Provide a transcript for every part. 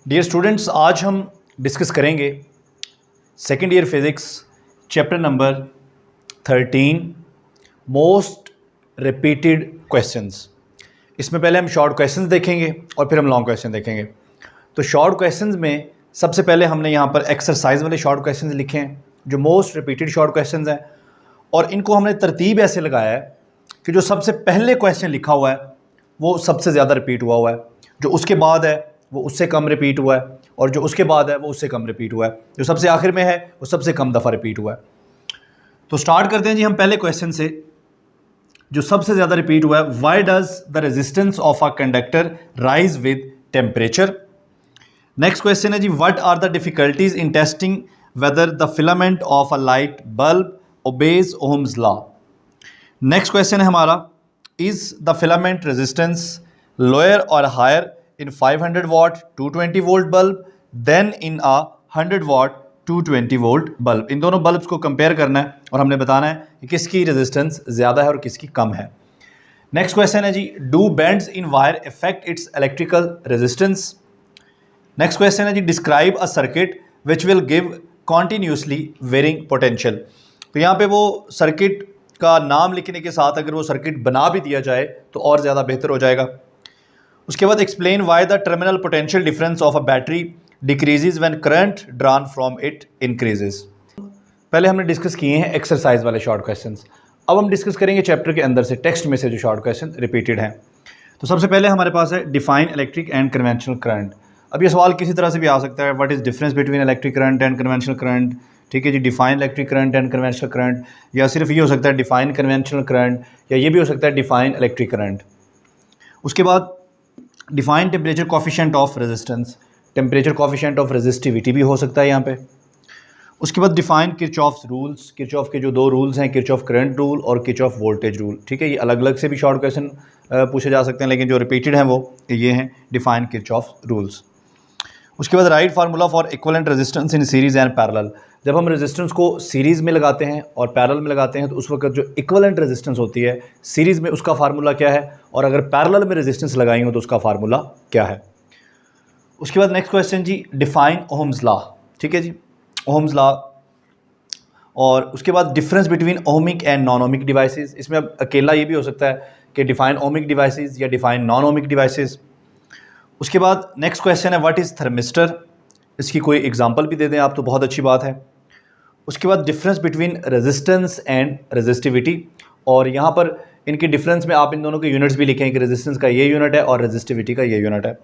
Dear students, आज हम discuss करेंगे second year physics chapter number 13 most repeated questions. इसमें पहले हम शॉर्ट क्वेश्चंस देखेंगे और फिर हम लॉन्ग क्वेश्चन देखेंगे। तो शॉर्ट क्वेश्चंस में सबसे पहले हमने यहाँ पर एक्सरसाइज वाले शॉर्ट क्वेश्चंस लिखे हैं जो मोस्ट रिपीटेड शॉर्ट क्वेश्चंस हैं, और इनको हमने तरतीब ऐसे लगाया है कि जो सबसे पहले क्वेश्चन लिखा हुआ है वो सबसे ज़्यादा रिपीट हुआ है, जो उसके बाद है वो उससे कम रिपीट हुआ है, और जो उसके बाद है वो उससे कम रिपीट हुआ है, जो सबसे आखिर में है वो सबसे कम दफ़ा रिपीट हुआ है। तो स्टार्ट करते हैं जी हम पहले क्वेश्चन से जो सबसे ज़्यादा रिपीट हुआ है। Why does the resistance of a conductor rise with temperature. Next question है जी, what are the difficulties in testing whether the filament of a light bulb obeys Ohm's law. Next question है हमारा, is the filament resistance lower और higher in 500 watt 220 volt bulb then in a 100 watt 220 volt bulb। इन दोनों bulbs को compare करना है और हमने बताना है कि किसकी रेजिस्टेंस ज़्यादा है और किसकी कम है। नेक्स्ट क्वेश्चन है जी, do bends in wire affect its electrical resistance. Next question है जी, describe a circuit which will give continuously varying potential. तो यहाँ पे वो सर्किट का नाम लिखने के साथ अगर वो सर्किट बना भी दिया जाए तो और ज़्यादा बेहतर हो जाएगा। उसके बाद explain why the terminal potential difference of a battery decreases when current drawn from it increases. पहले हमने डिस्कस किए हैं एक्सरसाइज वाले शॉर्ट क्वेश्चंस, अब हम डिस्कस करेंगे चैप्टर के अंदर से टेक्स्ट में से जो शॉर्ट क्वेश्चन रिपीटेड हैं। तो सबसे पहले हमारे पास है define electric and conventional current. अब ये सवाल किसी तरह से भी आ सकता है, what is difference between electric current and conventional current. ठीक है जी, define electric current and conventional current, या सिर्फ ये हो सकता है डिफाइन कन्वेंशनल करंट, या ये भी हो सकता है डिफाइन इलेक्ट्रिक करंट। उसके बाद define temperature coefficient of resistance, temperature coefficient of resistivity भी हो सकता है यहाँ पे। उसके बाद डिफाइन किरचॉफ्स रूल्स, किरचॉफ के जो दो रूल्स हैं, किरचॉफ करंट रूल और किरचॉफ वोल्टेज रूल। ठीक है, ये अलग अलग से भी शॉर्ट क्वेश्चन पूछे जा सकते हैं, लेकिन जो रिपीटेड हैं वो ये हैं डिफाइन किरचॉफ रूल्स। उसके बाद right formula for equivalent resistance in series and parallel. जब हम रेजिस्टेंस को सीरीज़ में लगाते हैं और पैरेलल में लगाते हैं तो उस वक्त जो इक्विवेलेंट रेजिस्टेंस होती है सीरीज़ में उसका फार्मूला क्या है, और अगर पैरेलल में रेजिस्टेंस लगाई हो तो उसका फार्मूला क्या है। उसके बाद नेक्स्ट क्वेश्चन जी, डिफाइन ओहम्स लॉ। ठीक है जी, ओहम्स लॉ। और उसके बाद difference between ohmic and non ohmic devices. इसमें अब अकेला ये भी हो सकता है कि डिफाइन ओहमिक डिवाइसेस या डिफाइन नॉन ओहमिक डिवाइसेस। उसके बाद नेक्स्ट क्वेश्चन है, व्हाट इज़ थर्मिस्टर। इसकी कोई एग्जांपल भी दे दें आप तो बहुत अच्छी बात है। उसके बाद difference between resistance and resistivity, और यहाँ पर इनके डिफरेंस में आप इन दोनों के यूनिट्स भी लिखें कि रेजिस्टेंस का ये यूनिट है और रेजिस्टिविटी का ये यूनिट है।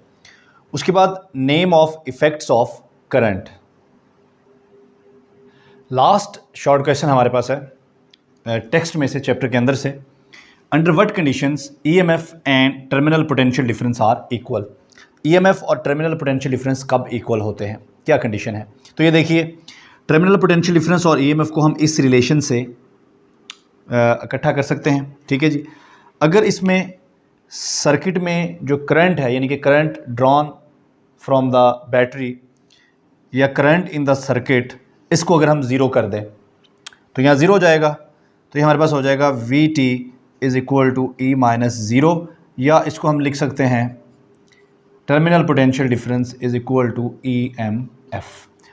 उसके बाद name of effects of current. Last short question हमारे पास है टेक्स्ट में से चैप्टर के अंदर से, under what conditions EMF and terminal potential difference are equal. EMF और टर्मिनल पोटेंशियल डिफरेंस कब इक्वल होते हैं, क्या कंडीशन है। तो ये देखिए, टर्मिनल पोटेंशियल डिफरेंस और ईएमएफ को हम इस रिलेशन से इकट्ठा कर सकते हैं। ठीक है जी, अगर इसमें सर्किट में जो करंट है यानी कि current drawn from the battery या करंट इन द सर्किट, इसको अगर हम ज़ीरो कर दें तो यहाँ ज़ीरो हो जाएगा। तो ये हमारे पास हो जाएगा V T is equal to E minus zero, या इसको हम लिख सकते हैं terminal potential difference is equal to E M F.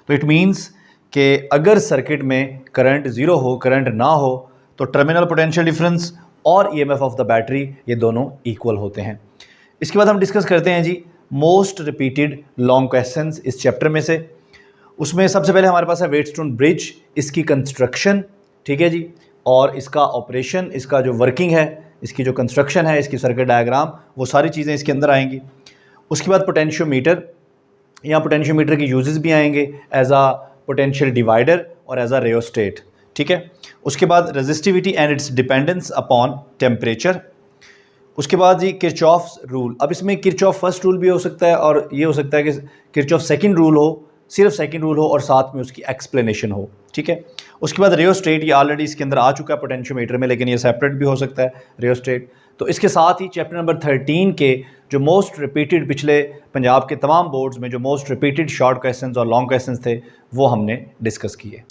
तो इट मीन्स कि अगर सर्किट में करंट ज़ीरो हो, करंट ना हो, तो टर्मिनल पोटेंशियल डिफरेंस और ईएमएफ ऑफ द बैटरी ये दोनों इक्वल होते हैं। इसके बाद हम डिस्कस करते हैं जी मोस्ट रिपीटेड लॉन्ग क्वेश्चंस इस चैप्टर में से। उसमें सबसे पहले हमारे पास है वेटस्टोन ब्रिज, इसकी कंस्ट्रक्शन। ठीक है जी, और इसका ऑपरेशन, इसका जो वर्किंग है, इसकी जो कंस्ट्रक्शन है, इसकी सर्किट डायग्राम, वो सारी चीज़ें इसके अंदर आएंगी। उसके बाद पोटेंशियोमीटर, यहाँ पोटेंशियोमीटर की यूजेस भी आएंगे एज आ पोटेंशियल डिवाइडर और एज आ रेयोस्टेट। ठीक है, उसके बाद resistivity and it's dependence upon temperature. उसके बाद जी किरचॉफ्स रूल। अब इसमें किरचॉफ फर्स्ट रूल भी हो सकता है और ये हो सकता है कि किरचॉफ सेकंड रूल हो, सिर्फ सेकंड रूल हो और साथ में उसकी एक्सप्लेनेशन हो। ठीक है, उसके बाद रेयोस्टेट, ये ऑलरेडी इसके अंदर आ चुका है पोटेंशियोमीटर में, लेकिन ये सेपरेट भी हो सकता है रेयोस्टेट। तो इसके साथ ही चैप्टर नंबर 13 के जो मोस्ट रिपीटेड पिछले पंजाब के तमाम बोर्ड्स में जो मोस्ट रिपीटेड शॉर्ट क्वेश्चंस और लॉन्ग क्वेश्चंस थे वो हमने डिस्कस किए।